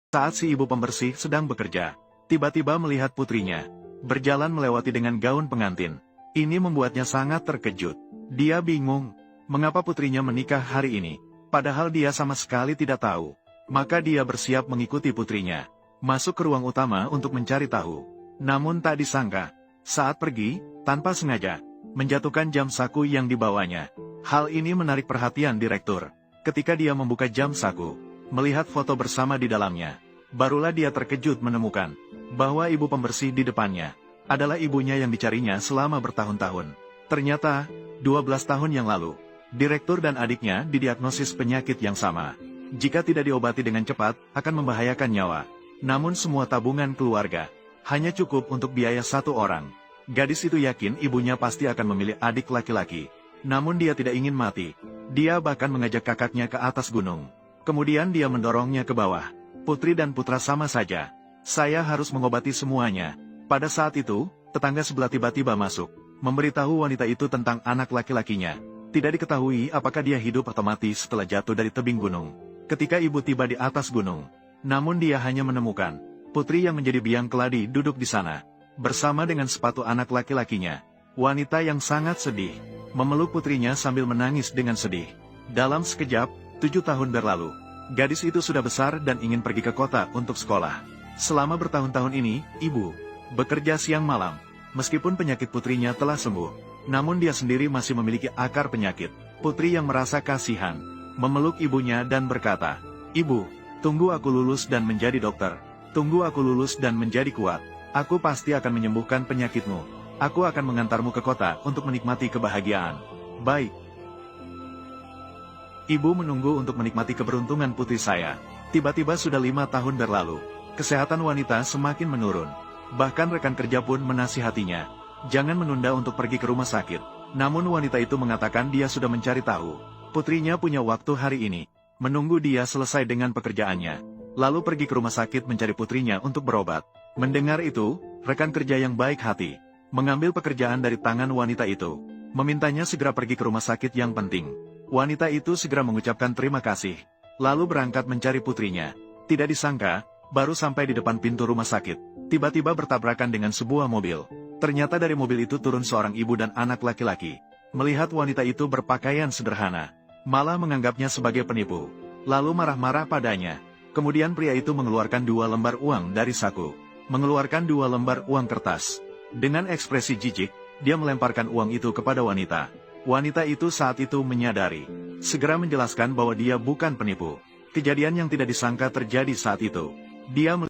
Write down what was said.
Saat si ibu pembersih sedang bekerja, tiba-tiba melihat putrinya berjalan melewati dengan gaun pengantin. Ini membuatnya sangat terkejut. Dia bingung, mengapa putrinya menikah hari ini, padahal dia sama sekali tidak tahu. Maka dia bersiap mengikuti putrinya masuk ke ruang utama untuk mencari tahu. Namun tak disangka, saat pergi, tanpa sengaja, menjatuhkan jam saku yang dibawanya. Hal ini menarik perhatian direktur. Ketika dia membuka jam saku, melihat foto bersama di dalamnya, barulah dia terkejut menemukan bahwa ibu pembersih di depannya adalah ibunya yang dicarinya selama bertahun-tahun. Ternyata, 12 tahun yang lalu, direktur dan adiknya didiagnosis penyakit yang sama. Jika tidak diobati dengan cepat, akan membahayakan nyawa. Namun semua tabungan keluarga hanya cukup untuk biaya satu orang. Gadis itu yakin ibunya pasti akan memilih adik laki-laki. Namun dia tidak ingin mati. Dia bahkan mengajak kakaknya ke atas gunung. Kemudian dia mendorongnya ke bawah. Putri dan putra sama saja. Saya harus mengobati semuanya. Pada saat itu, tetangga sebelah tiba-tiba masuk, memberitahu wanita itu tentang anak laki-lakinya. Tidak diketahui apakah dia hidup atau mati setelah jatuh dari tebing gunung. Ketika ibu tiba di atas gunung, namun dia hanya menemukan putri yang menjadi biang keladi duduk di sana, bersama dengan sepatu anak laki-lakinya. Wanita yang sangat sedih, memeluk putrinya sambil menangis dengan sedih. Dalam sekejap, 7 tahun berlalu. Gadis itu sudah besar dan ingin pergi ke kota untuk sekolah. Selama bertahun-tahun ini, ibu bekerja siang malam. Meskipun penyakit putrinya telah sembuh, namun dia sendiri masih memiliki akar penyakit. Putri yang merasa kasihan memeluk ibunya dan berkata, "Ibu, tunggu aku lulus dan menjadi dokter. Tunggu aku lulus dan menjadi kuat. Aku pasti akan menyembuhkan penyakitmu. Aku akan mengantarmu ke kota untuk menikmati kebahagiaan." Baik. Ibu menunggu untuk menikmati keberuntungan putri saya. Tiba-tiba sudah 5 tahun berlalu. Kesehatan wanita semakin menurun. Bahkan rekan kerja pun menasihatinya, jangan menunda untuk pergi ke rumah sakit. Namun wanita itu mengatakan dia sudah mencari tahu. Putrinya punya waktu hari ini, menunggu dia selesai dengan pekerjaannya, lalu pergi ke rumah sakit mencari putrinya untuk berobat. Mendengar itu, rekan kerja yang baik hati mengambil pekerjaan dari tangan wanita itu, memintanya segera pergi ke rumah sakit yang penting. Wanita itu segera mengucapkan terima kasih, lalu berangkat mencari putrinya. Tidak disangka, baru sampai di depan pintu rumah sakit, tiba-tiba bertabrakan dengan sebuah mobil. Ternyata dari mobil itu turun seorang ibu dan anak laki-laki. Melihat wanita itu berpakaian sederhana, malah menganggapnya sebagai penipu, lalu marah-marah padanya. Kemudian pria itu mengeluarkan 2 lembar uang dari saku, mengeluarkan 2 lembar uang kertas. Dengan ekspresi jijik, dia melemparkan uang itu kepada wanita. Wanita itu saat itu menyadari, segera menjelaskan bahwa dia bukan penipu. Kejadian yang tidak disangka terjadi saat itu. Dia